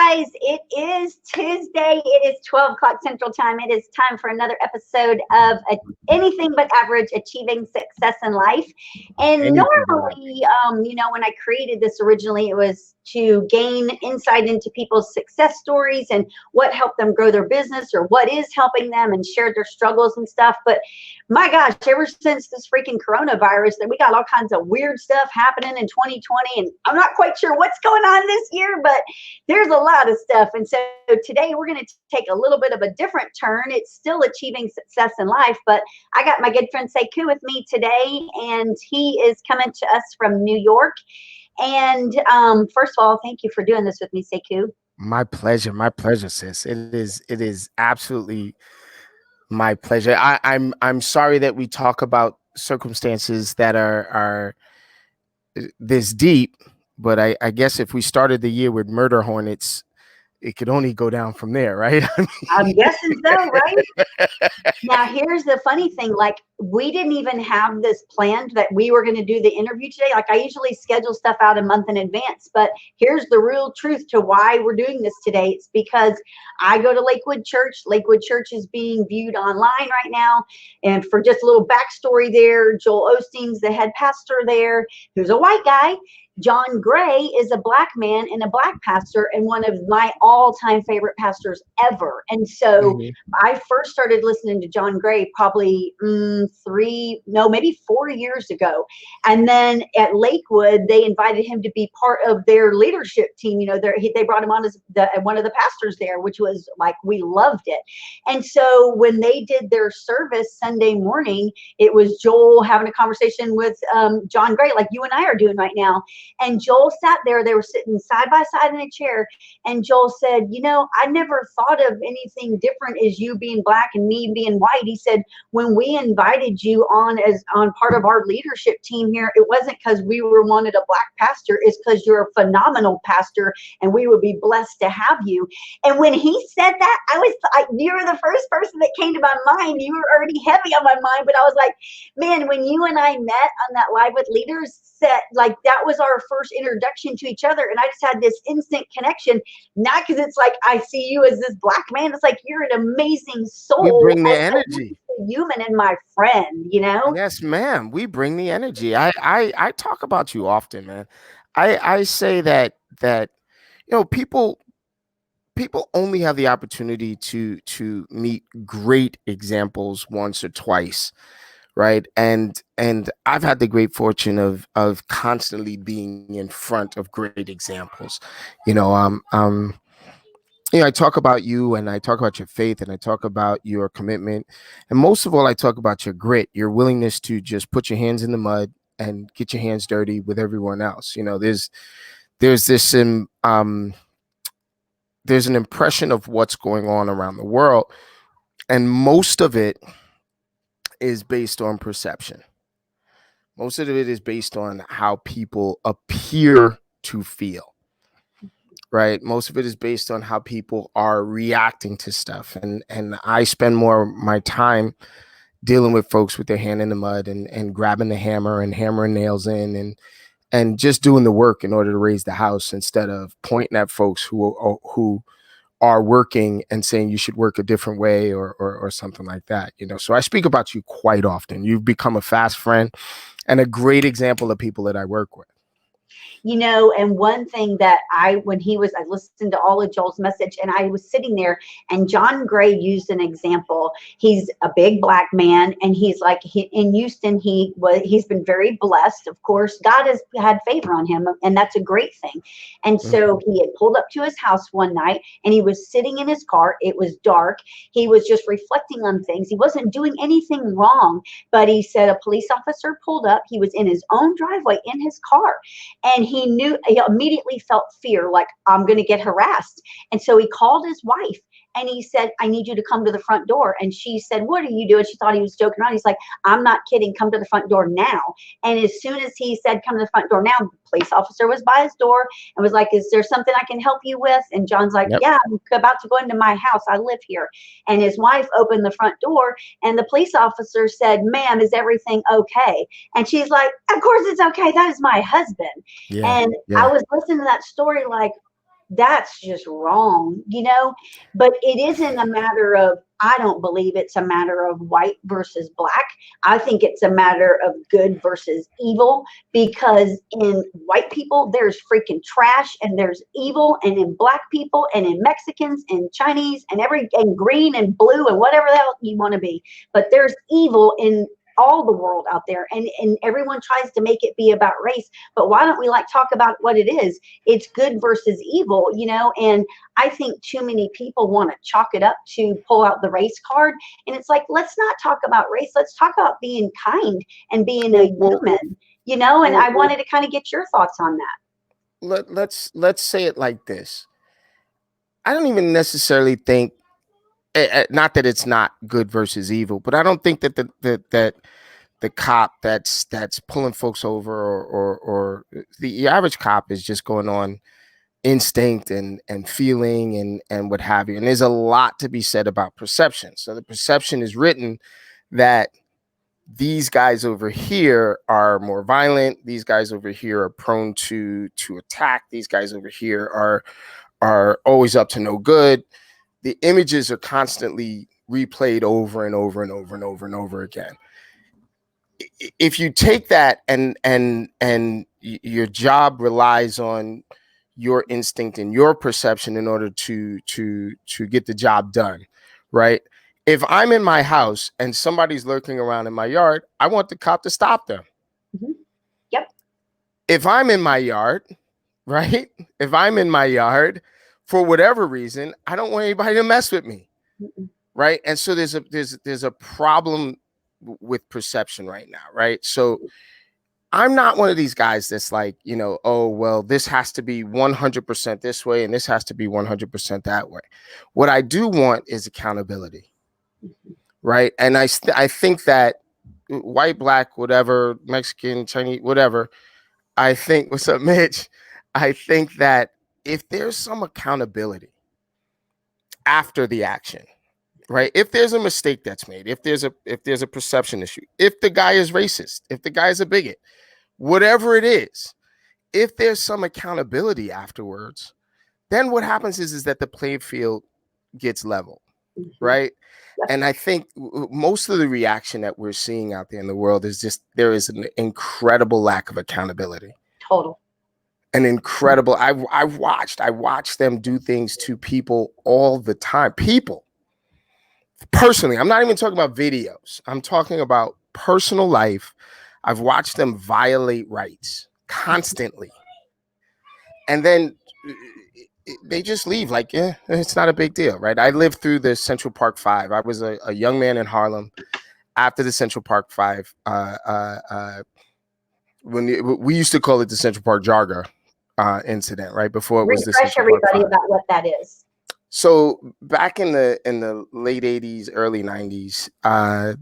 guys, it is Tuesday. It is 12 o'clock Central Time. It is time for another episode of Anything But Average Achieving Success in Life. And Anything but that. normally, when I created this originally, it was to gain insight into people's success stories and what helped them grow their business or what is helping them and share their struggles and stuff. But my gosh, ever since this freaking coronavirus, that we got all kinds of weird stuff happening in 2020, and I'm not quite sure what's going on this year, but there's a lot of stuff. And so today we're going to take a little bit of a different turn. It's still achieving success in life, but I got my good friend Sekou with me today, and he is coming to us from New York. And first of all, thank you for doing this with me, Sekou. My pleasure, sis. It is absolutely my pleasure. I'm sorry that we talk about circumstances that are this deep, but I guess if we started the year with murder hornets, it could only go down from there, right? I'm guessing so, right? Now, here's the funny thing. Like, we didn't even have this planned that we were going to do the interview today. Like, I usually schedule stuff out a month in advance, but here's the real truth to why we're doing this today. It's because I go to Lakewood Church. Lakewood Church is being viewed online right now. And for just a little backstory there, Joel Osteen's the head pastor there, who's a white guy. John Gray is a black man and a black pastor and one of my all-time favorite pastors ever. And so I first started listening to John Gray probably maybe 4 years ago. And then at Lakewood, they invited him to be part of their leadership team. You know, they brought him on as one of the pastors there, which was like, we loved it. And so when they did their service Sunday morning, it was Joel having a conversation with John Gray, like you and I are doing right now. And Joel sat there, they were sitting side by side in a chair. And Joel said, you know, I never thought of anything different as you being black and me being white. He said, when we invited you on part of our leadership team here, it wasn't because we wanted a black pastor. It's because you're a phenomenal pastor and we would be blessed to have you. And when he said that, you were the first person that came to my mind. You were already heavy on my mind, but I was like, man, when you and I met on that Live with Leaders set, like that was our first introduction to each other. And I just had this instant connection, not because it's like I see you as this black man. It's like you're an amazing soul. We bring the energy. Human and my friend, you know? Yes, ma'am. We bring the energy. I talk about you often, man. I say that people only have the opportunity to meet great examples once or twice. Right. And I've had the great fortune of constantly being in front of great examples. I talk about you and I talk about your faith and I talk about your commitment. And most of all, I talk about your grit, your willingness to just put your hands in the mud and get your hands dirty with everyone else. You know, there's this there's an impression of what's going on around the world. And most of it is based on perception. Most of it is based on how people appear to feel, right? Most of it is based on how people are reacting to stuff. And I spend more of my time dealing with folks with their hand in the mud and grabbing the hammer and hammering nails in and just doing the work in order to raise the house instead of pointing at folks who are working and saying you should work a different way or something like that. So I speak about you quite often. You've become a fast friend and a great example of people that I work with. And one thing that I listened to all of Joel's message and I was sitting there and John Gray used an example. He's a big black man and he's like, in Houston, he's been very blessed. Of course, God has had favor on him and that's a great thing. And so he had pulled up to his house one night and he was sitting in his car. It was dark. He was just reflecting on things. He wasn't doing anything wrong, but he said a police officer pulled up. He was in his own driveway in his car and he immediately felt fear, like I'm going to get harassed. And so he called his wife and he said, I need you to come to the front door. And she said, what are you doing? She thought he was joking around. He's like, I'm not kidding. Come to the front door now. And as soon as he said, come to the front door now, the police officer was by his door and was like, is there something I can help you with? And John's like, yeah, I'm about to go into my house. I live here. And his wife opened the front door and the police officer said, ma'am, is everything okay? And she's like, of course it's okay. That is my husband. I was listening to that story like, that's just wrong, but it isn't a matter of, I don't believe it's a matter of white versus black. I think it's a matter of good versus evil, because in white people there's freaking trash and there's evil, and in black people and in Mexicans and Chinese and green and blue and whatever the hell you want to be, but there's evil in all the world out there, and everyone tries to make it be about race. But why don't we talk about what it is? It's good versus evil, and I think too many people want to chalk it up to pull out the race card, and it's like, let's not talk about race, let's talk about being kind and being a human, and I wanted to kind of get your thoughts on that. Let's say it like this. I don't even necessarily think, not that it's not good versus evil, but I don't think that the cop that's pulling folks over, or the average cop is just going on instinct and feeling and what have you. And there's a lot to be said about perception. So the perception is written that these guys over here are more violent. These guys over here are prone to attack. These guys over here are always up to no good. The images are constantly replayed over and over and over and over and over again. If you take that and your job relies on your instinct and your perception in order to get the job done, right? If I'm in my house and somebody's lurking around in my yard, I want the cop to stop them. Mm-hmm. Yep. If I'm in my yard, right? If I'm in my yard, for whatever reason, I don't want anybody to mess with me, right? And so there's a problem with perception right now, right? So I'm not one of these guys that's like, oh, well, this has to be 100% this way and this has to be 100% that way. What I do want is accountability, right? And I think that white, black, whatever, Mexican, Chinese, whatever, I think, what's up, Mitch? I think that if there's some accountability after the action, right? If there's a mistake that's made, if there's a perception issue, if the guy is racist, if the guy is a bigot, whatever it is, if there's some accountability afterwards, then what happens is that the playing field gets leveled, right? And I think most of the reaction that we're seeing out there in the world is just, there is an incredible lack of accountability. Total. An incredible, I watched them do things to people all the time. People, personally, I'm not even talking about videos. I'm talking about personal life. I've watched them violate rights constantly. And then they just leave like, yeah, it's not a big deal, right? I lived through the Central Park 5. I was a young man in Harlem after the Central Park 5. When we used to call it the Central Park Jogger incident, right? Before it was the Refresh Central Park everybody 5. about what that is. So back in the late 80s, early 90s,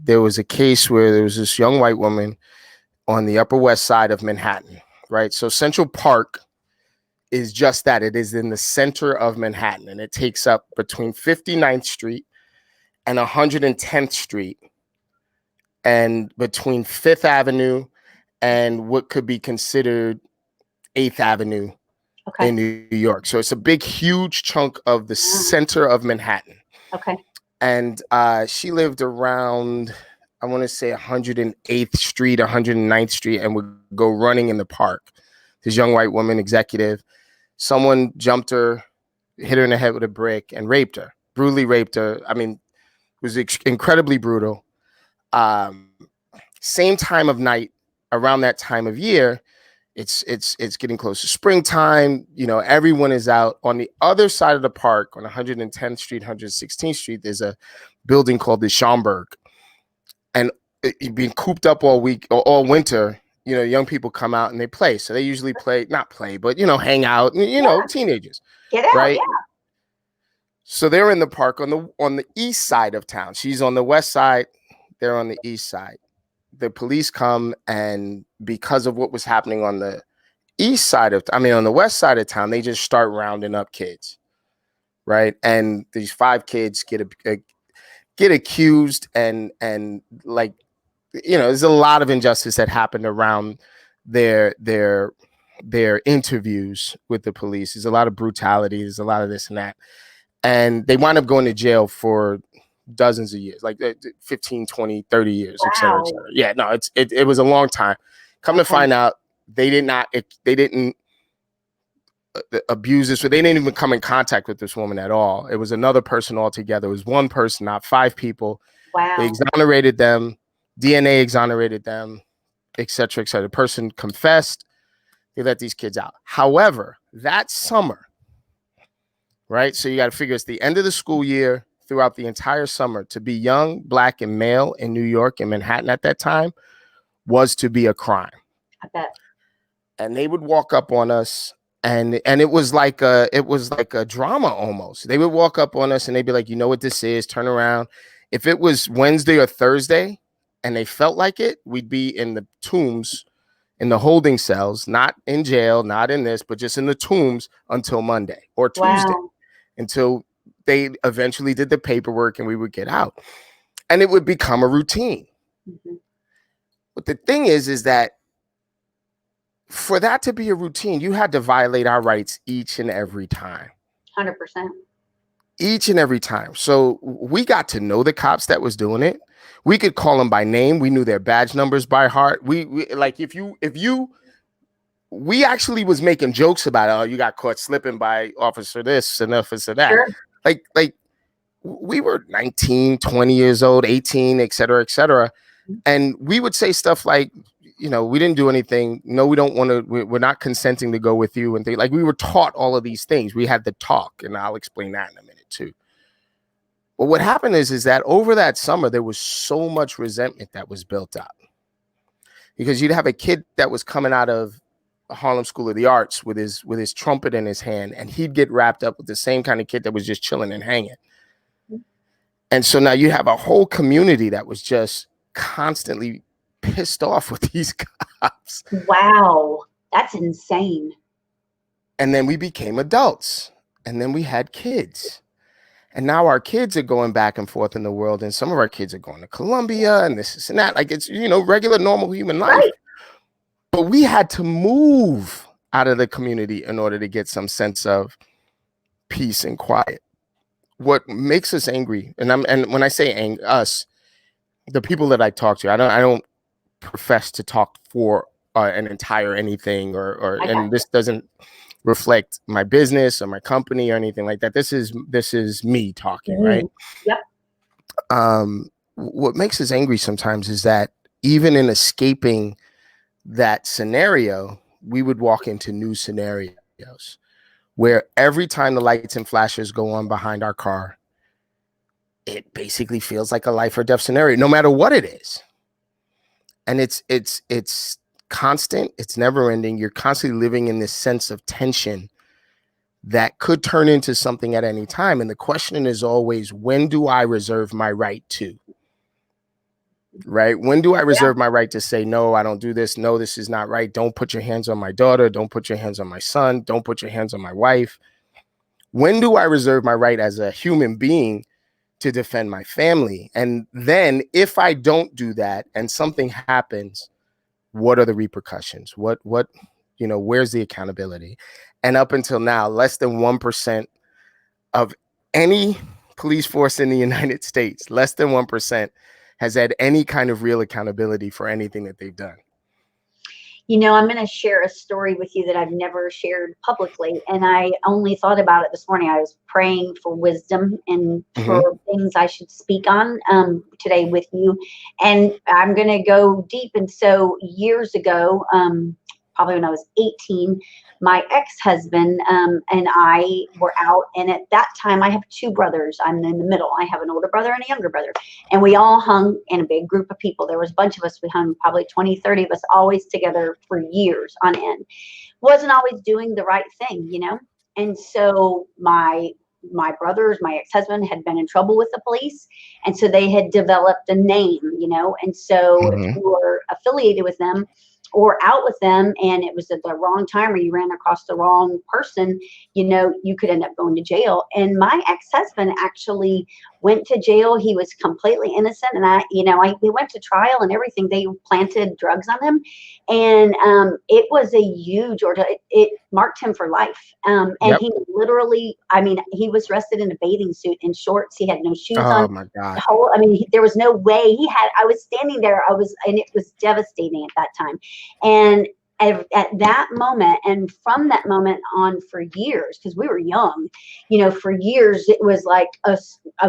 there was a case where there was this young white woman on the Upper West Side of Manhattan, right? So Central Park is just that. It is in the center of Manhattan, and it takes up between 59th Street and 110th Street, and between 5th Avenue and what could be considered 8th Avenue in New York. So it's a big, huge chunk of the center of Manhattan. Okay. And she lived around, I want to say 108th Street, 109th Street, and would go running in the park. This young white woman, executive, someone jumped her, hit her in the head with a brick, and raped her, brutally raped her. I mean, it was incredibly brutal. Same time of night, around that time of year, it's getting close to springtime. Everyone is out. On the other side of the park, on 110th Street, 116th Street, there's a building called the Schomburg. And being cooped up all week or all winter, young people come out and they play. So they usually not play, but, hang out, teenagers. Get out, right? Yeah. So they're in the park on the east side of town. She's on the west side. They're on the east side. The police come, and because of what was happening on the on the west side of town, they just start rounding up kids, right? And these 5 kids get accused, and like, there's a lot of injustice that happened around their their interviews with the police. There's a lot of brutality. There's a lot of this and that. And they wind up going to jail for dozens of years, like 15, 20, 30 years, et cetera, et Wow. cetera. Yeah, no, it was a long time. Come to find out, they didn't abuse this, or they didn't even come in contact with this woman at all. It was another person altogether. It was one person, not 5 people. Wow. They exonerated them, DNA exonerated them, et cetera, et cetera. The person confessed. They let these kids out. However, that summer, right? So you got to figure it's the end of the school year throughout the entire summer. To be young, black, and male in New York and Manhattan at that time was to be a crime. I bet. And they would walk up on us, and it was like a drama almost. They would walk up on us and they'd be like, you know what this is? Turn around. If it was Wednesday or Thursday and they felt like it, we'd be in the tombs, in the holding cells, not in jail, not in this, but just in the tombs until Monday or Tuesday, until they eventually did the paperwork and we would get out. And it would become a routine. Mm-hmm. But the thing is that for that to be a routine, you had to violate our rights each and every time. 100%. Each and every time. So we got to know the cops that was doing it. We could call them by name. We knew their badge numbers by heart. We like we actually was making jokes about, oh, you got caught slipping by officer this and officer that. Sure. Like we were 19, 20 years old, 18, et cetera, et cetera. And we would say stuff like, you know, we didn't do anything. No, we don't want to. We're not consenting to go with you. And like we were taught all of these things. We had the talk, and I'll explain that in a minute too. But what happened is that over that summer there was so much resentment that was built up, because you'd have a kid that was coming out of Harlem School of the Arts with his trumpet in his hand, and he'd get wrapped up with the same kind of kid that was just chilling and hanging. And so now you have a whole community that was just constantly pissed off with these cops. Wow, that's insane. And then we became adults, and then we had kids, and now our kids are going back and forth in the world, and some of our kids are going to Columbia and this and that, like it's, you know, regular normal human life. Right. But we had to move out of the community in order to get some sense of peace and quiet. What makes us angry, and when I say us, the people that I talk to, I don't profess to talk for an entire anything or and this doesn't reflect my business or my company or anything like that. This is me talking, right? Yep. What makes us angry sometimes is that even in escaping that scenario, we would walk into new scenarios where every time the lights and flashes go on behind our car, it basically feels like a life or death scenario, no matter what it is. And it's constant. It's never ending. You're constantly living in this sense of tension that could turn into something at any time. And the question is always, when do I reserve my right to? Right? When do I reserve my right to say, no, I don't do this. No, this is not right. Don't put your hands on my daughter. Don't put your hands on my son. Don't put your hands on my wife. When do I reserve my right as a human being to defend my family? And then if I don't do that and something happens, what are the repercussions? What, you know, where's the accountability? And up until now, less than 1% of any police force in the United States, less than 1% has had any kind of real accountability for anything that they've done. You know, I'm going to share a story with you that I've never shared publicly. And I only thought about it this morning. I was praying for wisdom and for things I should speak on today with you. And I'm going to go deep. And so years ago, probably when I was 18, my ex-husband and I were out. And at that time, I have 2 brothers. I'm in the middle. I have an older brother and a younger brother. And we all hung in a big group of people. There was a bunch of us. We hung probably 20, 30 of us, always together for years on end. Wasn't always doing the right thing, you know? And so my brothers, my ex-husband had been in trouble with the police. And so they had developed a name, you know? And so if you were affiliated with them or out with them and it was at the wrong time or you ran across the wrong person, you know, you could end up going to jail. And my ex-husband actually went to jail. He was completely innocent. And we went to trial and everything. They planted drugs on him. And it was a huge ordeal. It marked him for life. And Yep. he literally, he was arrested in a bathing suit and shorts. He had no shoes on. Oh my God. There was no way I was standing there. And it was devastating at that time. And at that moment, and from that moment on for years, because we were young, for years, it was like a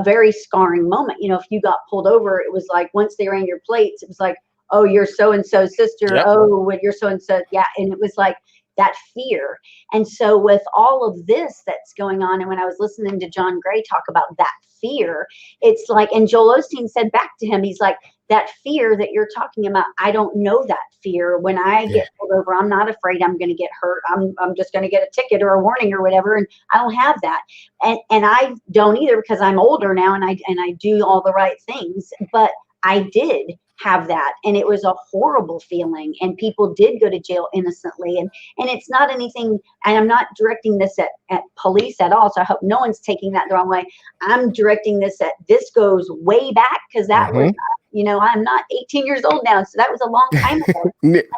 very scarring moment. If you got pulled over, it was like, once they ran your plates, it was like, oh, you're so-and-so sister. Yep. Oh, you're so-and-so. Yeah. And it was like that fear. And so with all of this that's going on, and when I was listening to John Gray talk about that fear, it's like, and Joel Osteen said back to him, he's like, that fear that you're talking about, I don't know that fear. When I get pulled over, I'm not afraid I'm going to get hurt. I'm just going to get a ticket or a warning or whatever. And I don't have that. And I don't either, because I'm older now and I do all the right things, but I did have that. And it was a horrible feeling. And people did go to jail innocently. And it's not anything, and I'm not directing this at police at all. So I hope no one's taking that the wrong way. I'm directing this this goes way back, because that was, I'm not 18 years old now. So that was a long time ago.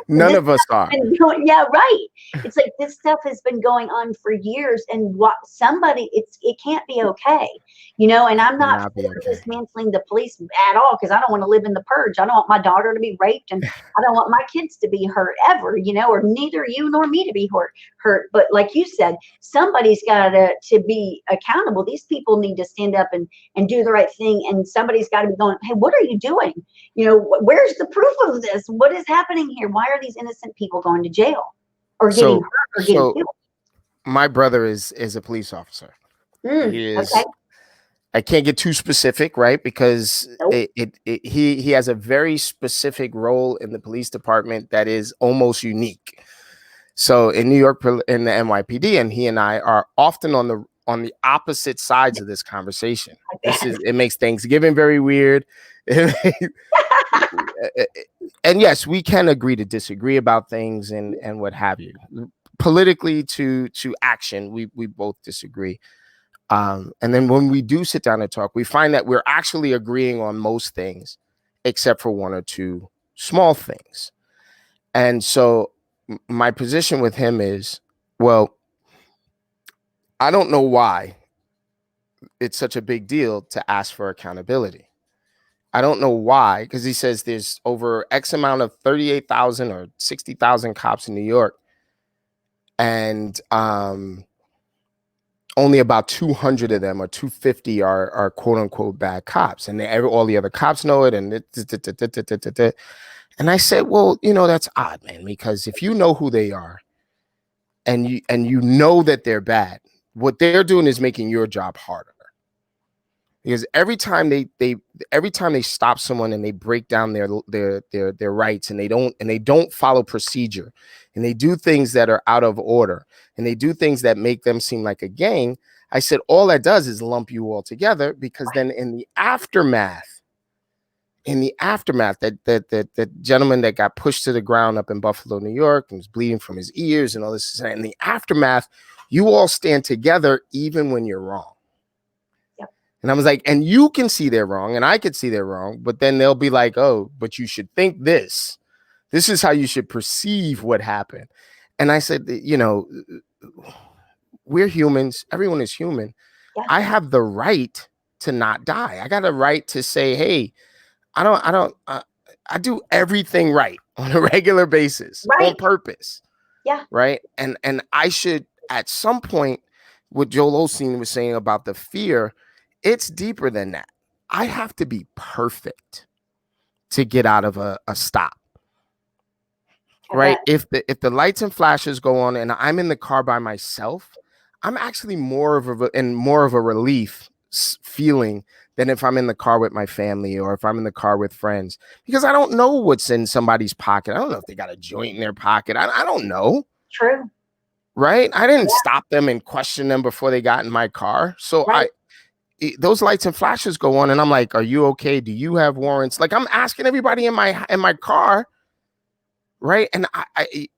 None of us are. Yeah, right. It's like this stuff has been going on for years, and it can't be okay, and I'm not dismantling the police at all, because I don't want to live in the purge. I don't want my daughter to be raped, and I don't want my kids to be hurt ever, or neither you nor me to be hurt. But like you said, somebody's got to be accountable. These people need to stand up and do the right thing, and somebody's got to be going, hey, what are you doing? Where's the proof of this? What is happening here? Why are these innocent people going to jail or getting hurt or getting killed? My brother is a police officer. He is. Okay. I can't get too specific, right? Because he has a very specific role in the police department that is almost unique. So in New York, in the NYPD, and he and I are often on the opposite sides of this conversation. It makes Thanksgiving very weird. And yes, we can agree to disagree about things and what have you. Politically to action, we both disagree. And then when we do sit down and talk, we find that we're actually agreeing on most things, except for one or two small things. And so my position with him is, well, I don't know why it's such a big deal to ask for accountability. I don't know why, because he says there's over X amount of 38,000 or 60,000 cops in New York, and only about 200 of them or 250 are quote unquote bad cops, and all the other cops know it. And I said, well, that's odd, man, because if you know who they are, and you know that they're bad, what they're doing is making your job harder. Because every time they stop someone and they break down their rights, and they don't follow procedure, and they do things that are out of order, and they do things that make them seem like a gang, I said all that does is lump you all together, because then in the aftermath, that gentleman that got pushed to the ground up in Buffalo, New York, and was bleeding from his ears and all this, in the aftermath, you all stand together even when you're wrong. And I was like, and you can see they're wrong, and I could see they're wrong, but then they'll be like, oh, but you should think this. This is how you should perceive what happened. And I said, we're humans. Everyone is human. Yeah. I have the right to not die. I got a right to say, hey, I do everything right on a regular basis, on purpose. Yeah. Right. And I should, at some point, what Joel Osteen was saying about the fear, it's deeper than that. I have to be perfect to get out of a stop. Right. If the lights and flashes go on and I'm in the car by myself, I'm actually more of a relief feeling than if I'm in the car with my family or if I'm in the car with friends, because I don't know what's in somebody's pocket. I don't know if they got a joint in their pocket. I don't know. True. Right. I didn't stop them and question them before they got in my car. So those lights and flashes go on and I'm like, are you okay? Do you have warrants? Like, I'm asking everybody in my car. Right. And I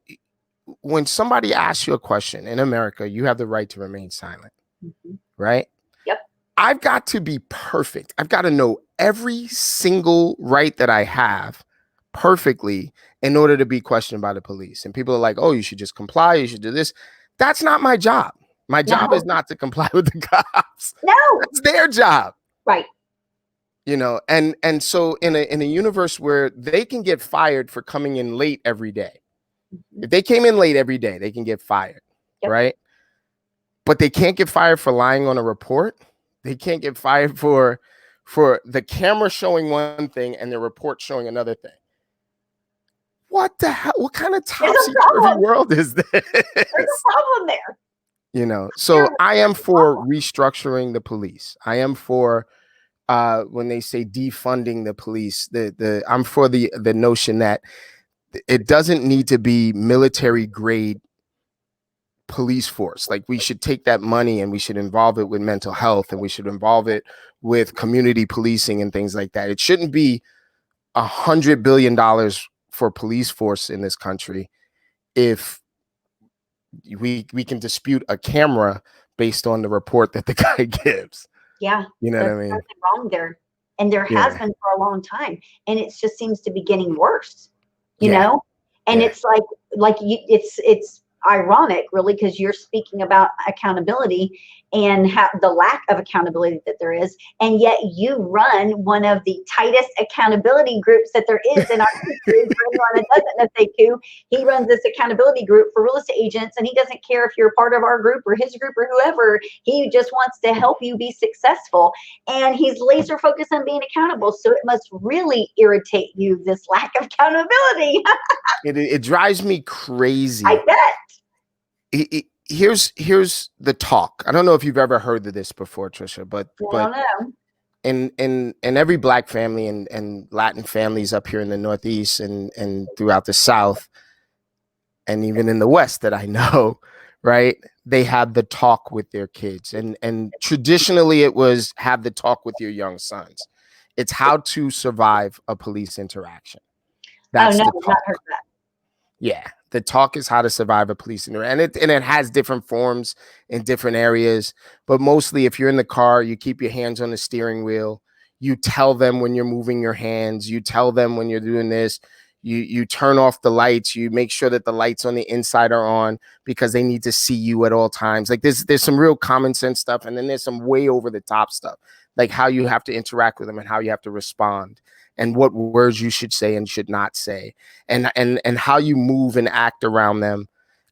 when somebody asks you a question in America, you have the right to remain silent. Mm-hmm. Right. Yep. I've got to be perfect. I've got to know every single right that I have perfectly in order to be questioned by the police. And people are like, oh, you should just comply. You should do this. That's not my job. My job is No, not to comply with the cops. no, That's their job. right. You know, and so in a universe where they can get fired for coming in late every day. Mhm. If they came in late every day, they can get fired. Yep. Right. But they can't get fired for lying on a report. They can't get fired for the camera showing one thing and the report showing another thing. What the hell? What kind of There's a topsy-turvy problem. world is this? There's a problem there. You know, so I am for restructuring the police. I am for when they say defunding the police, I'm for the notion that it doesn't need to be military grade police force. Like, we should take that money and we should involve it with mental health, and we should involve it with community policing and things like that. It shouldn't be $100 billion for police force in this country if we can dispute a camera based on the report that the guy gives. Yeah, You know what I there's mean? something wrong there, and there has Yeah. been for a long time, and it just seems to be getting worse. You Yeah. know, and Yeah. it's it's ironic, really, because you're speaking about accountability and the lack of accountability that there is, and yet you run one of the tightest accountability groups that there is in our country. For anyone that doesn't know Sekou, he runs this accountability group for real estate agents, and he doesn't care if you're part of our group or his group or whoever. He just wants to help you be successful, and he's laser focused on being accountable. So it must really irritate you, this lack of accountability. It drives me crazy. I bet. Here's the talk. I don't know if you've ever heard of this before, Tricia, but I don't know. in every Black family and Latin families up here in the Northeast and throughout the South, and even in the West that I know, right? They have the talk with their kids, and traditionally it was have the talk with your young sons. It's how to survive a police interaction. That's Oh no, the I've talk. not heard that. Yeah, the talk is how to survive a police interaction, and it has different forms in different areas. But mostly, if you're in the car, you keep your hands on the steering wheel. You tell them when you're moving your hands. You tell them when you're doing this. You turn off the lights. You make sure that the lights on the inside are on because they need to see you at all times. Like, there's some real common sense stuff, and then there's some way over the top stuff, like how you have to interact with them and how you have to respond, and what words you should say and should not say, and how you move and act around them.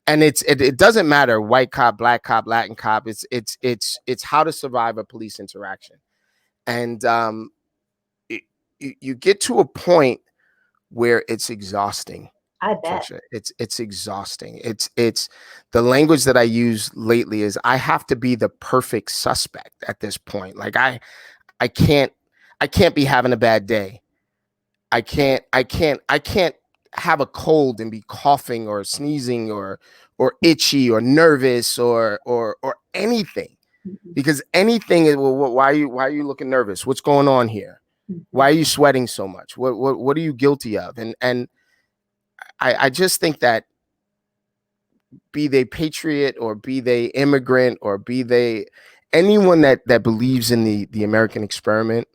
And it doesn't matter, white cop, black cop, Latin cop. It's how to survive a police interaction. And you get to a point where it's exhausting. I bet. Tricia. It's exhausting. It's the language that I use lately is I have to be the perfect suspect at this point. Like, I can't be having a bad day. I can't have a cold and be coughing or sneezing or itchy or nervous or anything, Mhm. because anything is, well, why are you looking nervous? What's going on here? Mhm. Why are you sweating so much? What are you guilty of? And I just think that, be they patriot or be they immigrant or be they anyone that believes in the American experiment,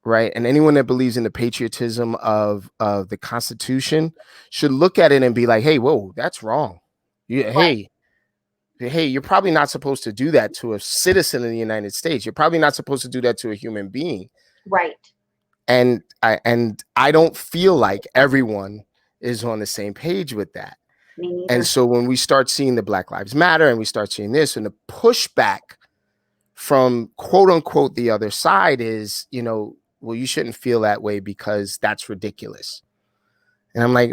right? And anyone that believes in the patriotism of the Constitution should look at it and be like, hey, whoa, that's wrong. Right. Hey, you're probably not supposed to do that to a citizen of the United States. You're probably not supposed to do that to a human being. Right. And I don't feel like everyone is on the same page with that. Me neither. And so when we start seeing the Black Lives Matter and we start seeing this, and the pushback from quote unquote the other side is, well, you shouldn't feel that way because that's ridiculous. And I'm like,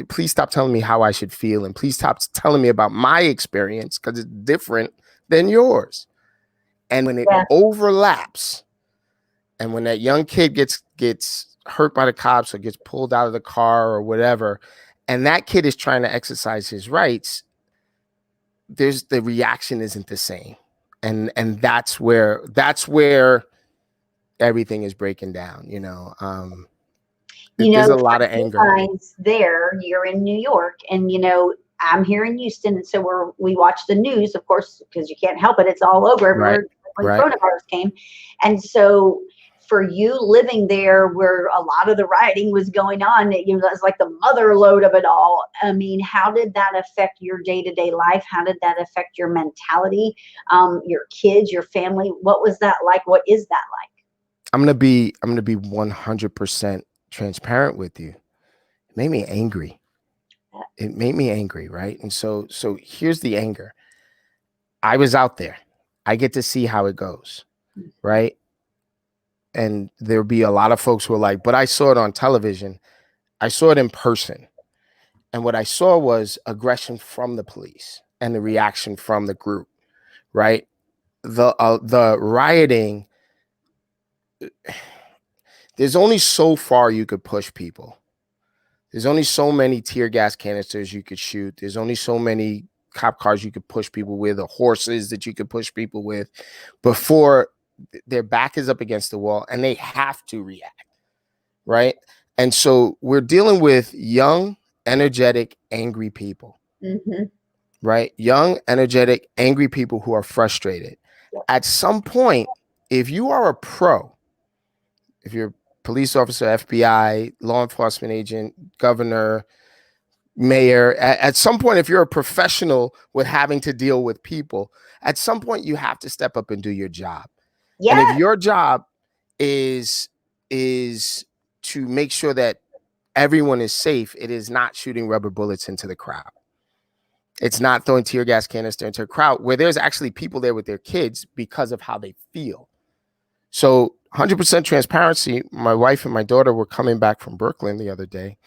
please stop telling me how I should feel, and please stop telling me about my experience because it's different than yours. And when it overlaps, and when that young kid gets hurt by the cops or gets pulled out of the car or whatever, and that kid is trying to exercise his rights, the reaction isn't the same. And that's where everything is breaking down. There's a lot of anger there. You're in New York, and I'm here in Houston, and so we watch the news, of course, because you can't help it. It's all over. Right. Everywhere when Right. coronavirus came. And so for you living there where a lot of the rioting was going on, you know, it's like the mother lode of it all. I mean, how did that affect your day-to-day life? How did that affect your mentality, your kids, your family? What was that like? What is that like? I'm gonna be 100% transparent with you. It made me angry. It made me angry, right? And so here's the anger. I was out there. I get to see how it goes, right? And there'll be a lot of folks who are like, but I saw it on television. I saw it in person. And what I saw was aggression from the police and the reaction from the group, right? The rioting, there's only so far you could push people. There's only so many tear gas canisters you could shoot. There's only so many cop cars you could push people with, or horses that you could push people with before their back is up against the wall and they have to react, right? And so we're dealing with young, energetic, angry people, right? Young, energetic, angry people who are frustrated. At some point, if you are a pro, if you're a police officer, FBI, law enforcement agent, governor, mayor, at some point, if you're a professional with having to deal with people, at some point you have to step up and do your job. And if your job is to make sure that everyone is safe, it is not shooting rubber bullets into the crowd. It's not throwing tear gas canister into a crowd where there's actually people there with their kids because of how they feel. So 100% transparency. My wife and my daughter were coming back from Brooklyn the other day,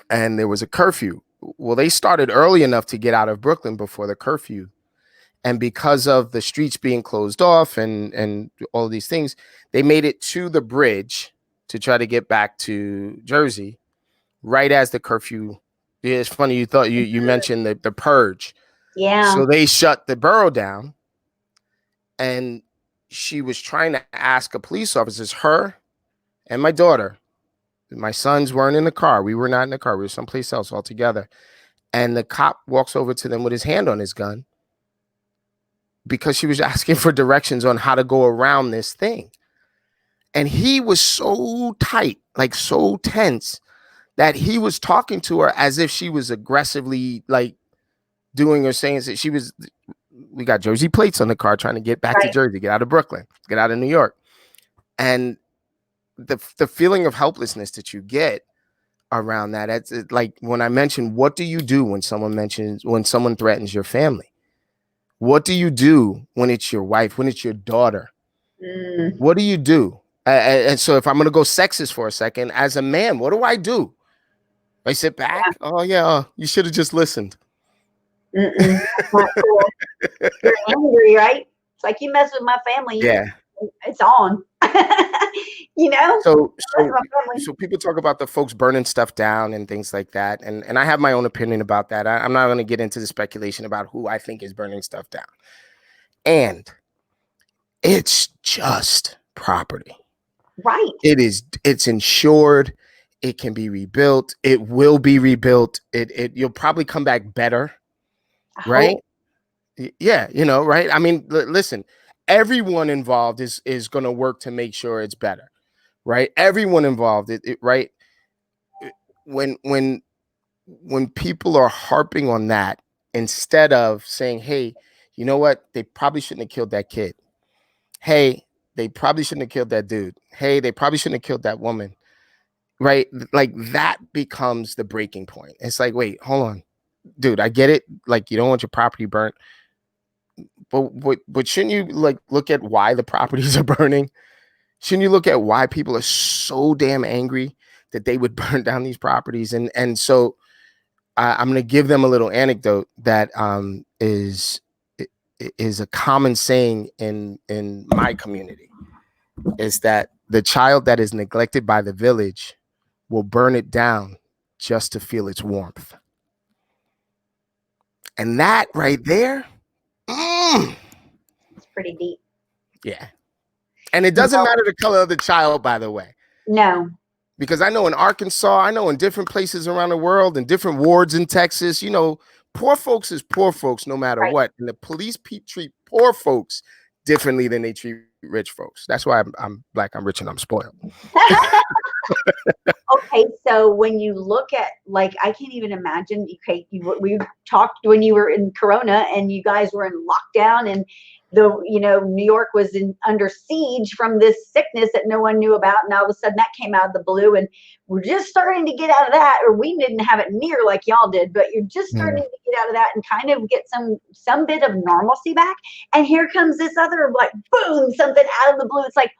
and there was a curfew. Well, they started early enough to get out of Brooklyn before the curfew. And because of the streets being closed off and all of these things, they made it to the bridge to try to get back to Jersey right as the curfew. Yeah, it's funny you mentioned the purge. Yeah. So they shut the borough down, and she was trying to ask a police officer, her and my daughter. My sons weren't in the car. We were not in the car. We were someplace else altogether. And the cop walks over to them with his hand on his gun because she was asking for directions on how to go around this thing. And he was so tight, like so tense, that he was talking to her as if she was aggressively like doing or saying that she was. We got Jersey plates on the car trying to get back to Jersey, get out of Brooklyn, get out of New York. And the feeling of helplessness that you get around that, it's like when I mentioned, what do you do when someone threatens your family? What do you do when it's your wife, when it's your daughter? What do you do? And so if I'm going to go sexist for a second, as a man, what do I do? I sit back. Yeah. Oh yeah, you should have just listened. That's not cool. You're angry, right? It's like you mess with my family. Yeah, it's on. You know. So people talk about the folks burning stuff down and things like that, and I have my own opinion about that. I'm not going to get into the speculation about who I think is burning stuff down. And it's just property. Right. It's insured. It can be rebuilt. It will be rebuilt. You'll probably come back better. Right? Yeah, right? I mean, listen, everyone involved is going to work to make sure it's better. Right? Everyone involved, right? When people are harping on that instead of saying, hey, you know what? They probably shouldn't have killed that kid. Hey, they probably shouldn't have killed that dude. Hey, they probably shouldn't have killed that woman. Right? Like that becomes the breaking point. It's like, wait, hold on. Dude, I get it. Like, you don't want your property burnt. But shouldn't you like look at why the properties are burning? Shouldn't you look at why people are so damn angry that they would burn down these properties? And so I'm going to give them a little anecdote that is a common saying in my community, is that the child that is neglected by the village will burn it down just to feel its warmth. And that right there, it's pretty deep. Yeah. And it doesn't matter the color of the child, by the way. No. Because I know in Arkansas, I know in different places around the world, in different wards in Texas, poor folks is poor folks no matter what. And the police treat poor folks differently than they treat rich folks. That's why I'm black, I'm rich, and I'm spoiled. Okay, so when you look at, like, I can't even imagine. Okay, we talked when you were in Corona and you guys were in lockdown, and New York was under siege from this sickness that no one knew about, and all of a sudden that came out of the blue, and we're just starting to get out of that, or we didn't have it near like y'all did, but you're just starting to get out of that and kind of get some bit of normalcy back. And here comes this other, like, boom, something out of the blue. It's like,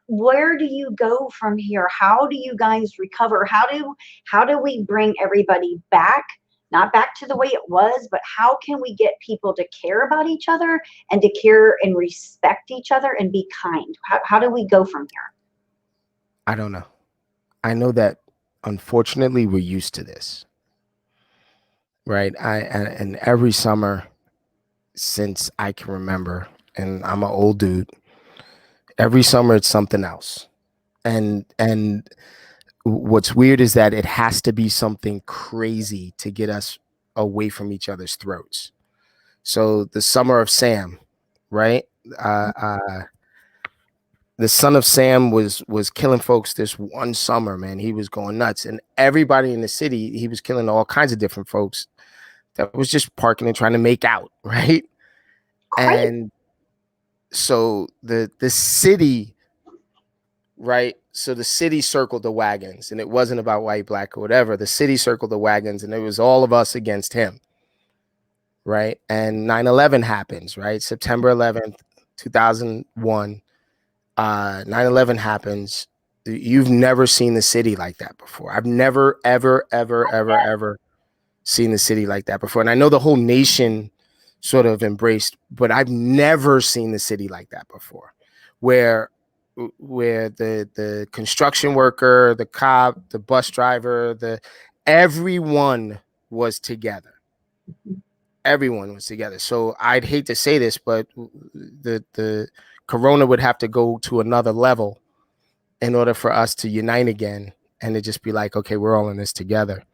where do you go from here? How do you guys recover? How do we bring everybody back? Not back to the way it was, but how can we get people to care about each other and to care and respect each other and be kind? How do we go from here? I don't know. I know that unfortunately we're used to this, right? And every summer since I can remember, and I'm an old dude, every summer it's something else. And what's weird is that it has to be something crazy to get us away from each other's throats. So the summer of Sam, right? The son of Sam was killing folks this one summer, man. He was going nuts, and everybody in the city, he was killing all kinds of different folks that was just parking and trying to make out, right? Crazy. And so the city, right? So the city circled the wagons, and it wasn't about white, black, or whatever. The city circled the wagons, and it was all of us against him, right? And 9/11 happens, right? September 11th, 2001. 9/11 happens. You've never seen the city like that before. I've never, ever seen the city like that before. And I know the whole nation sort of embraced, but I've never seen the city like that before, where the construction worker, the cop, the bus driver, everyone was together. Everyone was together. So I'd hate to say this, but the Corona would have to go to another level in order for us to unite again and to just be like, okay, we're all in this together.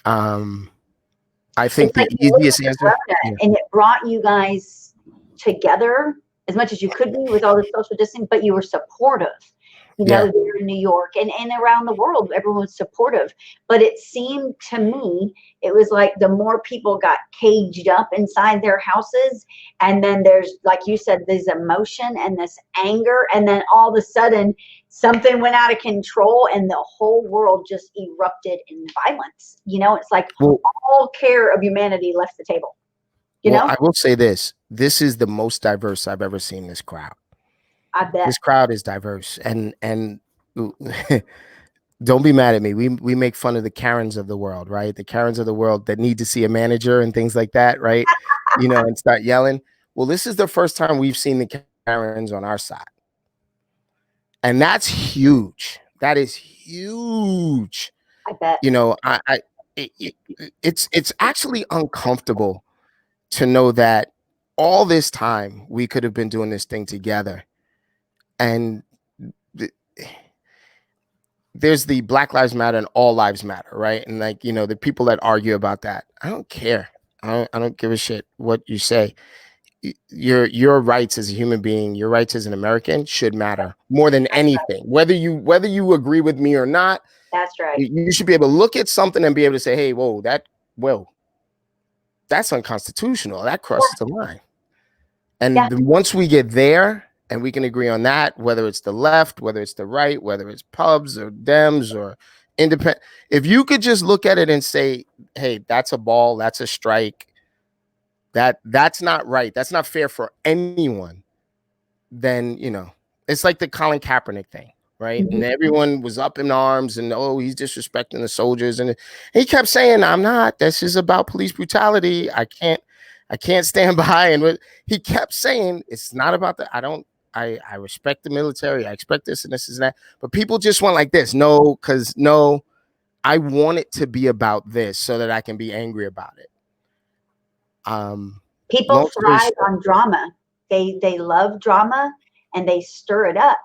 I think It's like the easiest answer, and it brought you guys together as much as you could be with all the social distancing, but you were supportive. There in New York and around the world, everyone was supportive. But it seemed to me, it was like the more people got caged up inside their houses, and then there's, like you said, this emotion and this anger, and then all of a sudden something went out of control and the whole world just erupted in violence. It's like all care of humanity left the table. I will say this is the most diverse I've ever seen this crowd. I bet this crowd is diverse, and don't be mad at me. We make fun of the Karens of the world, right? The Karens of the world that need to see a manager and things like that, right? And start yelling. Well, this is the first time we've seen the Karens on our side, and that's huge. That is huge. I bet. It's actually uncomfortable to know that all this time we could have been doing this thing together. And there's the Black Lives Matter and all lives matter, right? And the people that argue about that, I don't care. I don't give a shit what you say. Your rights as a human being, your rights as an American should matter more than anything. Whether you agree with me or not, that's right. You should be able to look at something and be able to say, hey, that's unconstitutional. That crosses the line. And once we get there, and we can agree on that, whether it's the left, whether it's the right, whether it's pubs or Dems or independent. If you could just look at it and say, hey, that's a ball, that's a strike, that's not right, that's not fair for anyone, then, it's like the Colin Kaepernick thing, right? And everyone was up in arms and, he's disrespecting the soldiers. And he kept saying, I'm not. This is about police brutality. I can't stand by. And he kept saying, it's not about that. I respect the military. I expect this and this and that. But people just went like this. No, I want it to be about this so that I can be angry about it. People thrive on drama. They love drama and they stir it up,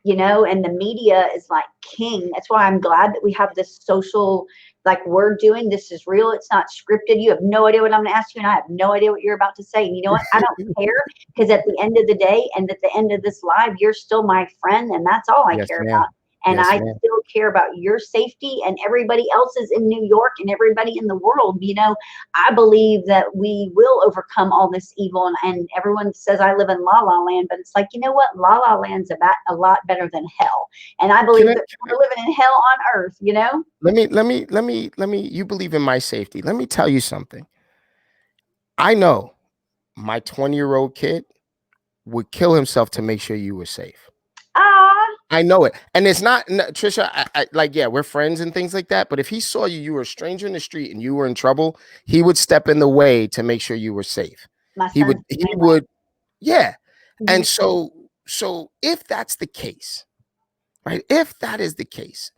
and the media is like king. That's why I'm glad that we have this social like we're doing. This is real. It's not scripted. You have no idea what I'm going to ask you, and I have no idea what you're about to say. And you know what? I don't care, because at the end of the day and at the end of this live, you're still my friend, and that's all I Yes, care ma'am. about. And Yes, I ma'am. still care about your safety and everybody else's in New York and everybody in the world. You know, I believe that we will overcome all this evil. And everyone says I live in La La Land, but it's like, you know what? La La Land's about a lot better than hell. And I Can believe I, that we're living in hell on earth, you know? you believe in my safety. Let me tell you something. I know my 20-year-old kid would kill himself to make sure you were safe. Ah, I know it. And it's not, Trisha, like, yeah, we're friends and things like that. But if he saw you were a stranger in the street and you were in trouble, he would step in the way to make sure you were safe. my son's the He same way. would, yeah. Mhm. And so if that's the case, right? If that is the case,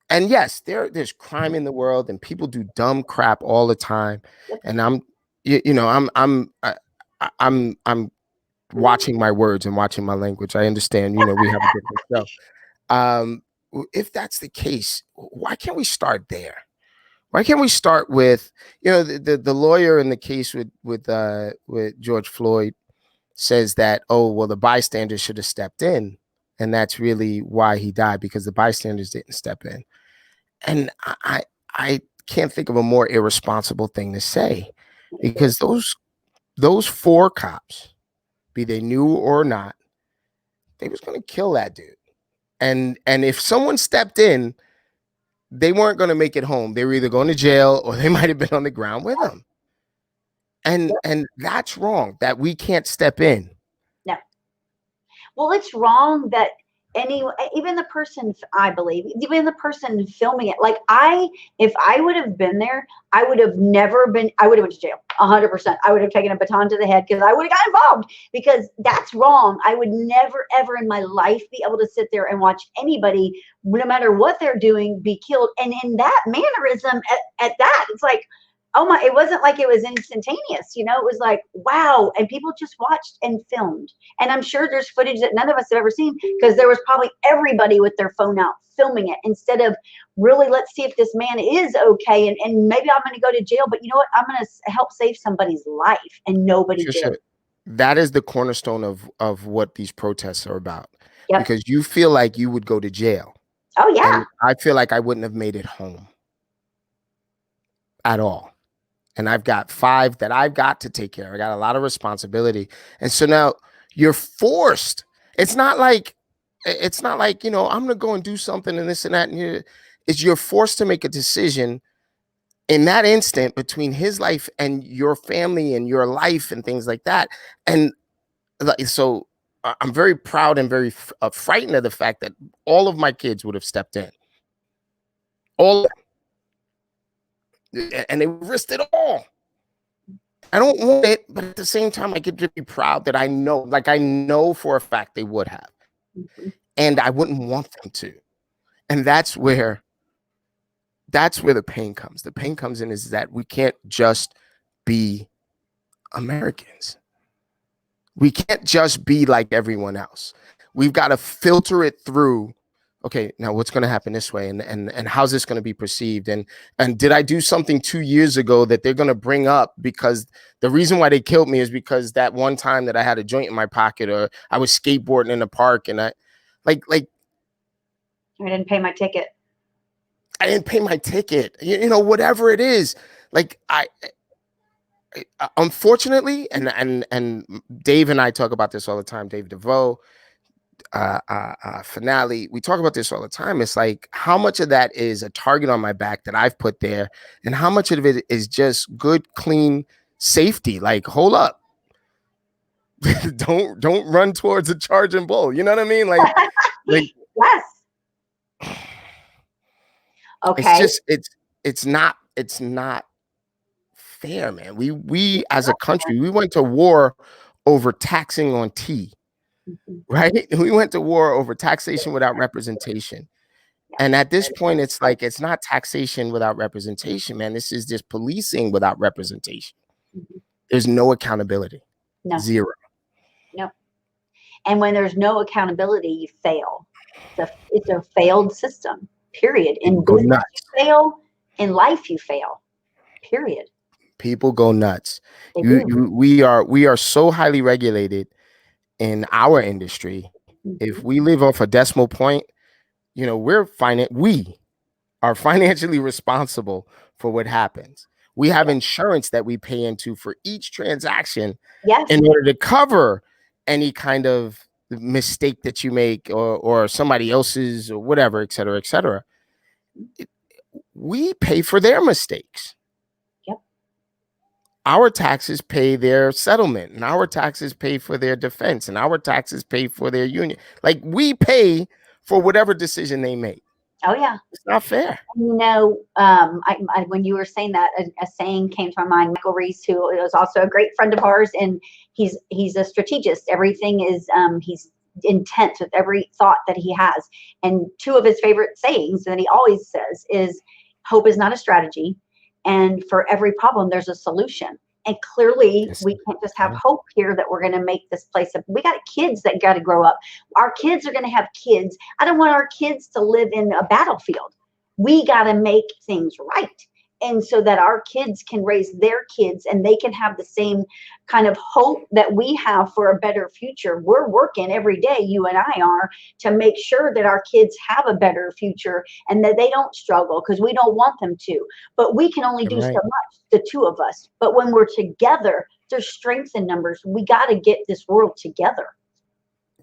and yes, there's crime in the world and people do dumb crap all the time. Yep. And I'm watching my words and watching my language. I understand, we have a different show. If that's the case, why can't we start there? Why can't we start with, the lawyer in the case with George Floyd says that, oh, well, the bystanders should have stepped in, and that's really why he died, because the bystanders didn't step in. And I can't think of a more irresponsible thing to say, because those four cops, be they new or not, they was going to kill that dude. And if someone stepped in, they weren't going to make it home. They were either going to jail or they might have been on the ground with them. And that's wrong, that we can't step in. No. Well, it's wrong that even the person, I believe, even the person filming it, like if I would have been there, I would have went to jail 100%. I would have taken a baton to the head, because I would have got involved, because that's wrong. I would never, ever in my life be able to sit there and watch anybody, no matter what they're doing, be killed. And in that mannerism at that, it's like, oh my, it wasn't like it was instantaneous, it was like, wow. And people just watched and filmed. And I'm sure there's footage that none of us have ever seen, because there was probably everybody with their phone out filming it, instead of really, let's see if this man is okay. And maybe I'm going to go to jail, but you know what? I'm going to help save somebody's life. And nobody did. That is the cornerstone of what these protests are about. Yep. Because you feel like you would go to jail. Oh, yeah. And I feel like I wouldn't have made it home at all. And I've got 5 that I've got to take care of. I got a lot of responsibility. And so now you're forced. It's not like, I'm going to go and do something and this and that. And you're forced to make a decision in that instant between his life and your family and your life and things like that. And so I'm very proud and very frightened of the fact that all of my kids would have stepped in. All of them. And they risked it all. I don't want it, but at the same time, I get to be proud that I know for a fact they would have. Mm-hmm. And I wouldn't want them to. And that's where the pain comes. The pain comes in is that we can't just be Americans. We can't just be like everyone else. We've got to filter it through. Okay, now what's going to happen this way, and how's this going to be perceived, and did I do something 2 years ago that they're going to bring up, because the reason why they killed me is because that one time that I had a joint in my pocket, or I was skateboarding in the park, and I didn't pay my ticket. I didn't pay my ticket. Whatever it is, like I unfortunately, and Dave and I talk about this all the time. Dave DeVoe. Finale, we talk about this all the time. It's like, how much of that is a target on my back that I've put there, and how much of it is just good, clean safety? Like, hold up, don't run towards a charging bull. You know what I mean? Like yes. Okay. It's just it's not fair, man. We as a country, we went to war over taxing on tea. Right? We went to war over taxation without representation. And at this point, it's like, it's not taxation without representation, man. This is just policing without representation. There's no accountability. No. Zero. No. And when there's no accountability, you fail. It's a failed system, period. In business, you fail. In life, you fail. Period. People go nuts. They do. We are so highly regulated in our industry. If we live off a decimal point, we are financially responsible for what happens. We have insurance that we pay into for each transaction in order to cover any kind of mistake that you make or somebody else's or whatever, et cetera, et cetera. We pay for their mistakes. Our taxes pay their settlement, and our taxes pay for their defense, and our taxes pay for their union. Like, we pay for whatever decision they make. Oh, yeah. It's not fair. When you were saying that, a saying came to my mind. Michael Reese, who is also a great friend of ours, and he's a strategist. Everything is, he's intense with every thought that he has. And two of his favorite sayings that he always says is, hope is not a strategy, and for every problem, there's a solution. And clearly, we can't just have hope here that we're going to make this place up. We got kids that got to grow up. Our kids are going to have kids. I don't want our kids to live in a battlefield. We got to make things right. And so that our kids can raise their kids and they can have the same kind of hope that we have for a better future. We're working every day, you and I are, to make sure that our kids have a better future and that they don't struggle, because we don't want them to. But we can only do so much, the two of us. But when we're together, there's strength in numbers. We got to get this world together.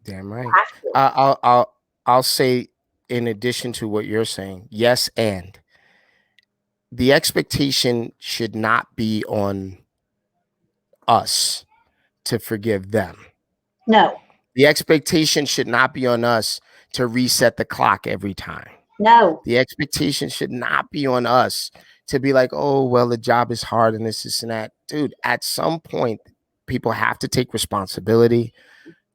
Damn right. I'll say, in addition to what you're saying, yes, and the expectation should not be on us to forgive them. No. The expectation should not be on us to reset the clock every time. No. The expectation should not be on us to be like, oh, well, the job is hard and this and that. Dude, at some point, people have to take responsibility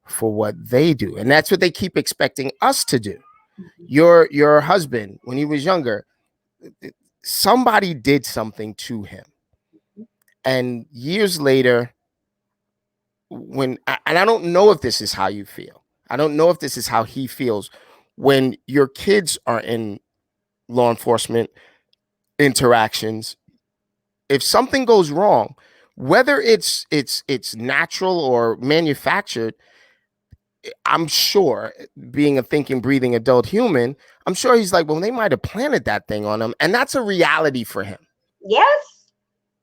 for what they do. And that's what they keep expecting us to do. Your husband, when he was younger, somebody did something to him. And years later, and I don't know if this is how you feel. I don't know if this is how he feels when your kids are in law enforcement interactions. If something goes wrong, whether it's natural or manufactured, I'm sure, being a thinking, breathing adult human, I'm sure he's like, well, they might have planted that thing on him. And that's a reality for him. Yes.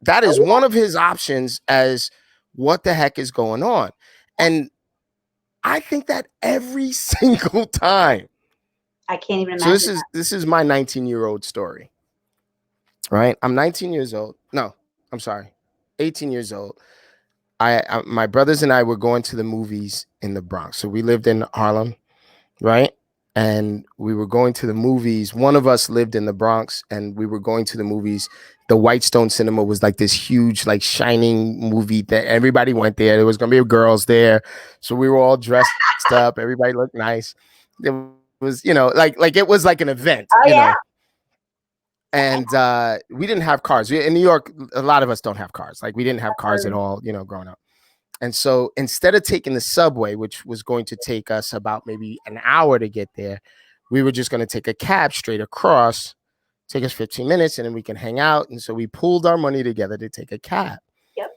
That is one of his options as what the heck is going on. And I think that every single time. I can't even imagine. So this is my 19-year-old story. Right? I'm 19 years old. No, I'm sorry. 18 years old. My brothers and I were going to the movies in the Bronx. So we lived in Harlem, right? And we were going to the movies. One of us lived in the Bronx, and we were going to the movies. The Whitestone Cinema was like this huge, like, shining movie that everybody went there. There was going to be girls there. So we were all dressed up. Everybody looked nice. It was, like it was like an event. Oh, yeah. And we didn't have cars. In New York, a lot of us don't have cars. Like, we didn't have cars at all, growing up. And so instead of taking the subway, which was going to take us about maybe an hour to get there, we were just going to take a cab straight across, take us 15 minutes, and then we can hang out. And so we pooled our money together to take a cab. Yep.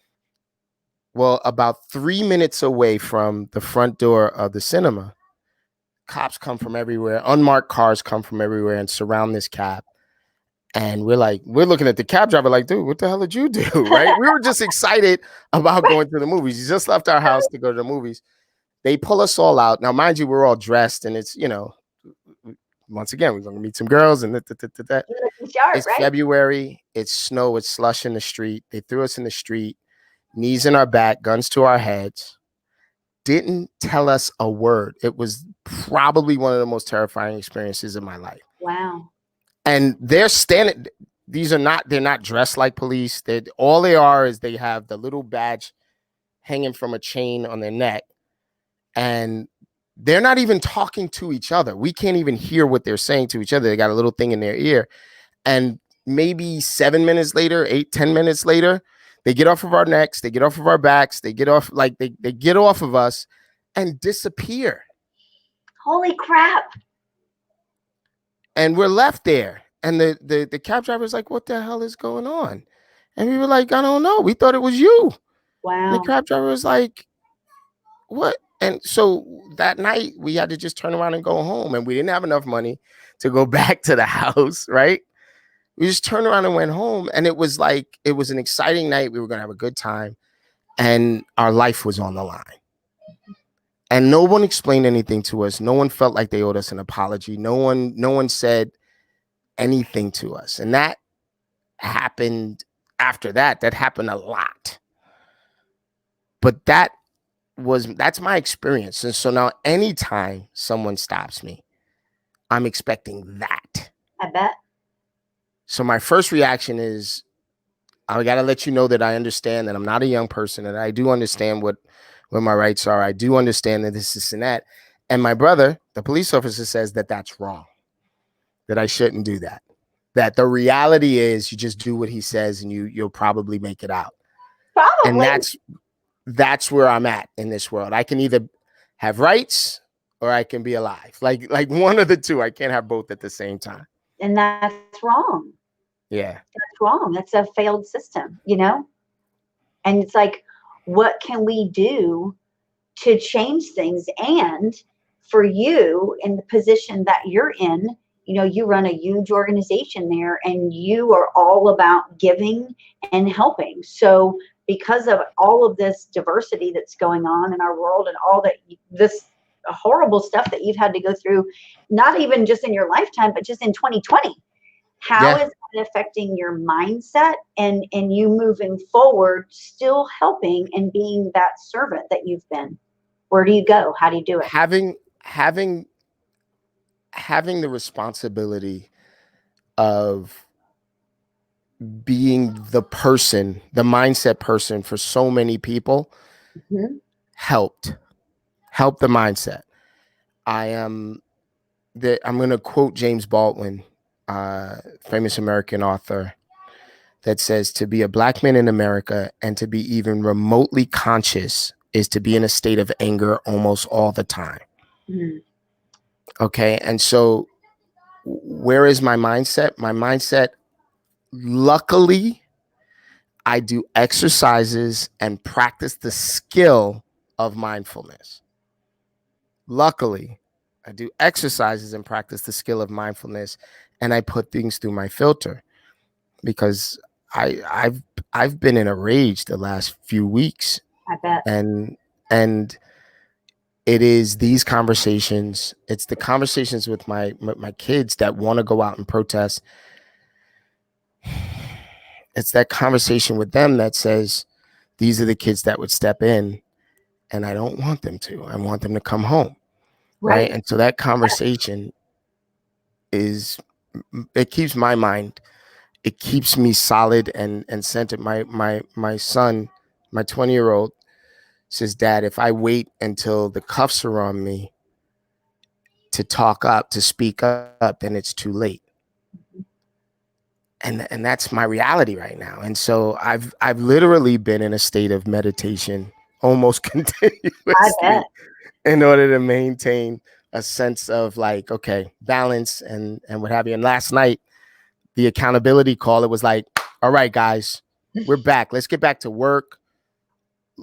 Well, about 3 minutes away from the front door of the cinema, cops come from everywhere. Unmarked cars come from everywhere and surround this cab. And we're looking at the cab driver like, dude, what the hell did you do? Right? We were just excited about going to the movies. You just left our house to go to the movies. They pull us all out. Now, mind you, we're all dressed, and it's, once again, we're going to meet some girls, and it's right? February. It's snow. It's slush in the street. They threw us in the street, knees in our back, guns to our heads. Didn't tell us a word. It was probably one of the most terrifying experiences in my life. Wow. And they're standing. They're not dressed like police. All they are is they have the little badge hanging from a chain on their neck. And they're not even talking to each other. We can't even hear what they're saying to each other. They got a little thing in their ear. And maybe 7 minutes later, 10 minutes later, they get off of our necks. They get off of our backs. They get off, they get off of us and disappear. Holy crap. And we're left there. And the cab driver was like, what the hell is going on? And we were like, I don't know. We thought it was you. And the Wow. cab driver was like, what? And so that night we had to just turn around and go home. And we didn't have enough money to go back to the house, right? We just turned around and went home. And it was like, it was an exciting night. We were going to have a good time. And our life was on the line. And no one explained anything to us. No one felt like they owed us an apology. No one said anything to us. And that happened after that. That happened a lot. But that's my experience. And so now anytime someone stops me, I'm expecting that. I bet. So my first reaction is, I got to let you know that I understand that I'm not a young person, and I do understand what my rights are. I do understand that this and that. And my brother, the police officer, says that that's wrong, that I shouldn't do that. That the reality is you just do what he says and you'll probably make it out. Probably. And that's where I'm at in this world. I can either have rights or I can be alive. Like one of the two. I can't have both at the same time. And that's wrong. Yeah. That's wrong. That's a failed system, you know? And it's like, what can we do to change things? And for you in the position that you're in, you know, you run a huge organization there and you are all about giving and helping. So because of all of this diversity that's going on in our world and all that this horrible stuff that you've had to go through, not even just in your lifetime, but just in 2020, how is that affecting your mindset and you moving forward, still helping and being that servant that you've been? Where do you go? How do you do it? Having the responsibility of being the mindset person for so many people helped the mindset. I'm going to quote James Baldwin, famous American author, that says, to be a black man in America and to be even remotely conscious is to be in a state of anger almost all the time. Okay. And so where is my mindset? My mindset, luckily, I do exercises and practice the skill of mindfulness. Luckily, I do exercises and practice the skill of mindfulness, and I put things through my filter, because I've been in a rage the last few weeks. I bet. And it is these conversations. It's the conversations with my kids that want to go out and protest. It's that conversation with them that says, these are the kids that would step in, and I don't want them to. I want them to come home. Right. And so that conversation it keeps my mind, it keeps me solid and centered. My son, my 20-year-old, says, Dad, if I wait until the cuffs are on me to speak up, then it's too late. And that's my reality right now. And so I've literally been in a state of meditation almost continuously in order to maintain a sense of like, okay, balance and what have you. And last night, the accountability call, it was like, all right, guys, we're back. Let's get back to work.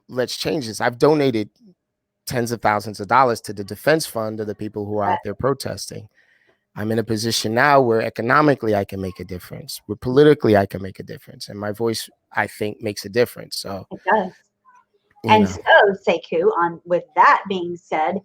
Let's change this. I've donated tens of thousands of dollars to the defense fund of the people who are out there protesting. I'm in a position now where economically I can make a difference, where politically I can make a difference. And my voice, I think, makes a difference. So it does. And so, Sekou, with that being said,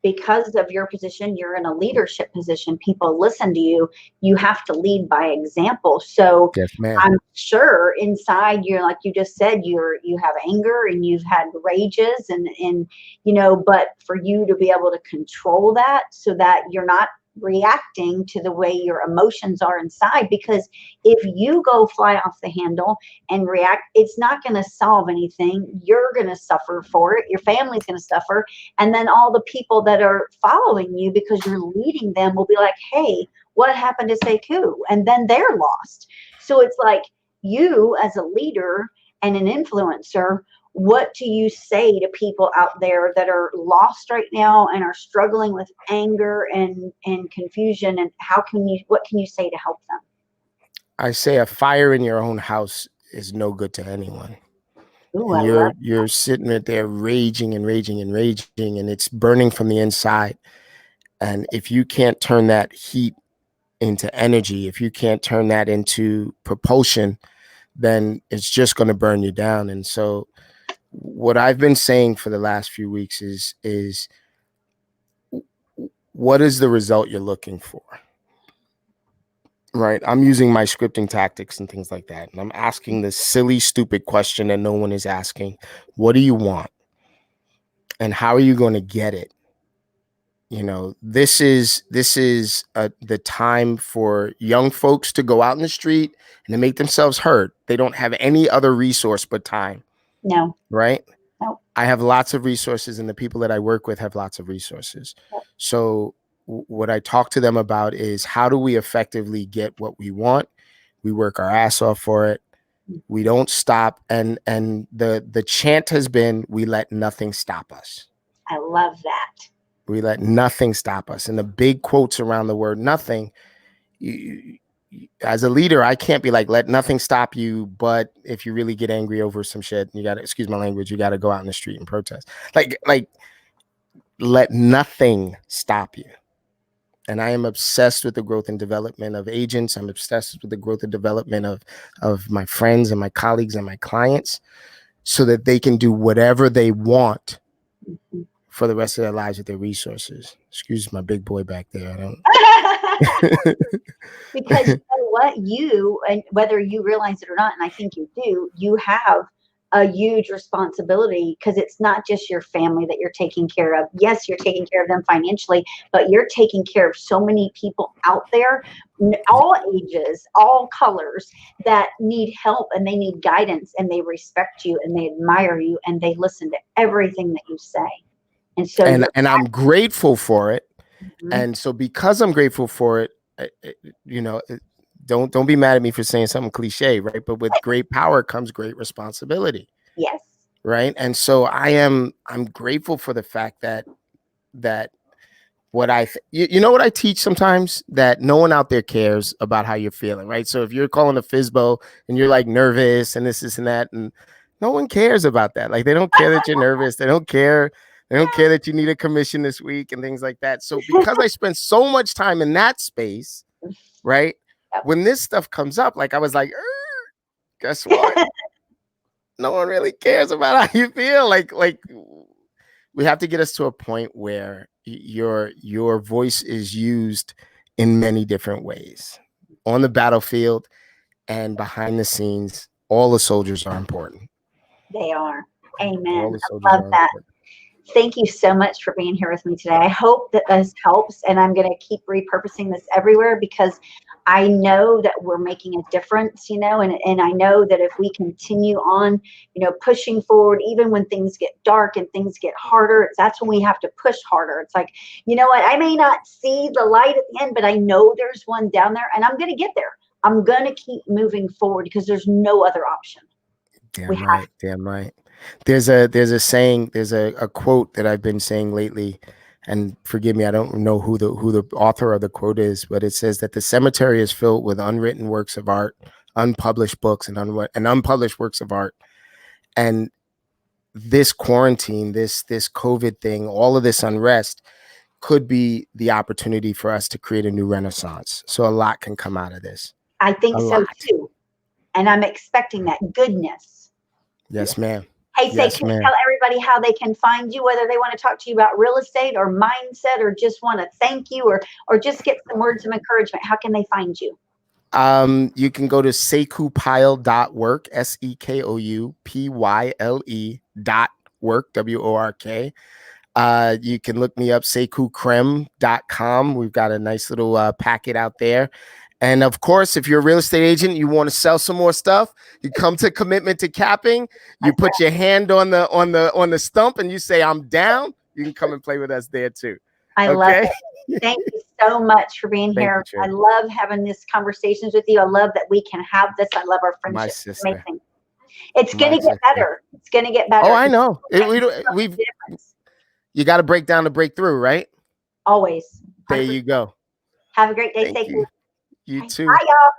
because of your position, you're in a leadership position, people listen to you, you have to lead by example. So yes, ma'am. I'm sure inside you're, like you just said, you have anger and you've had rages and you know, but for you to be able to control that so that you're not reacting to the way your emotions are inside, because if you go fly off the handle and react, it's not going to solve anything. You're going to suffer for it. Your family's going to suffer. And then all the people that are following you because you're leading them will be like, hey, what happened to Sekou? And then they're lost. So it's like, you as a leader and an influencer, what do you say to people out there that are lost right now and are struggling with anger and confusion? And what can you say to help them? I say a fire in your own house is no good to anyone. Ooh, And I love you're sitting right there raging and raging and raging, and it's burning from the inside. And if you can't turn that heat into energy, if you can't turn that into propulsion, then it's just going to burn you down. And so what I've been saying for the last few weeks is what is the result you're looking for? Right. I'm using my scripting tactics and things like that. And I'm asking this silly, stupid question that no one is asking. What do you want? And how are you going to get it? You know, this is the time for young folks to go out in the street and to make themselves heard. They don't have any other resource but time. No. Right. No. I have lots of resources, and the people that I work with have lots of resources. Yep. So what I talk to them about is how do we effectively get what we want? We work our ass off for it. We don't stop. And the chant has been, we let nothing stop us. I love that. We let nothing stop us. And the big quotes around the word nothing, as a leader, I can't be like, let nothing stop you. But if you really get angry over some shit, you got to, excuse my language, you got to go out in the street and protest. Like let nothing stop you. And I am obsessed with the growth and development of agents. I'm obsessed with the growth and development of my friends and my colleagues and my clients so that they can do whatever they want for the rest of their lives with their resources. Excuse my big boy back there. I don't. Because you know what, and whether you realize it or not, and I think you do, you have a huge responsibility, because it's not just your family that you're taking care of. Yes, you're taking care of them financially, but you're taking care of so many people out there, all ages, all colors, that need help and they need guidance, and they respect you and they admire you and they listen to everything that you say. And so and I'm grateful for it. Mm-hmm. And so because I'm grateful for it, you know, don't be mad at me for saying something cliche, right? But with great power comes great responsibility. Yes. Right. And so I'm grateful for the fact that what you know what I teach sometimes, that no one out there cares about how you're feeling, right? So if you're calling a FISBO and you're like nervous and this and that, and no one cares about that. Like they don't care that you're nervous. They don't care that you need a commission this week and things like that. So because I spent so much time in that space, right? Yep. When this stuff comes up, like I was like, guess what? No one really cares about how you feel. Like we have to get us to a point where your voice is used in many different ways on the battlefield and behind the scenes. All the soldiers are important. They are. Amen. All the soldiers I love are that. important. Thank you so much for being here with me today. I hope that this helps, and I'm going to keep repurposing this everywhere, because I know that we're making a difference, you know, and I know that if we continue on, you know, pushing forward, even when things get dark and things get harder, that's when we have to push harder. It's like, you know what, I may not see the light at the end, but I know there's one down there, and I'm going to get there. I'm going to keep moving forward because there's no other option. Damn right. Damn right. There's a saying, there's a quote that I've been saying lately, and forgive me, I don't know who the author of the quote is, but it says that the cemetery is filled with unwritten works of art, unpublished books, and unpublished works of art. And this quarantine, this COVID thing, all of this unrest could be the opportunity for us to create a new renaissance. So a lot can come out of this. I think so too. And I'm expecting that goodness. Yes, ma'am. Hey, yes, can you tell everybody how they can find you, whether they want to talk to you about real estate or mindset, or just want to thank you, or just get some words of encouragement? How can they find you? You can go to sekoupyle.work, SEKOUPYLE.work, WORK. You can look me up, sekoukcreme.com. We've got a nice little packet out there. And of course, if you're a real estate agent, you want to sell some more stuff, you come to Commitment to Capping, you put your hand on the stump and you say, I'm down. You can come and play with us there too. I love it. Thank you so much for being here. I love having these conversations with you. I love that we can have this. I love our friendship. My sister. Amazing. It's going to get better. It's going to get better. Oh, I know. You got to break down to break through, right? Always. 100%. There you go. Have a great day. Thank you. You too. Bye, y'all.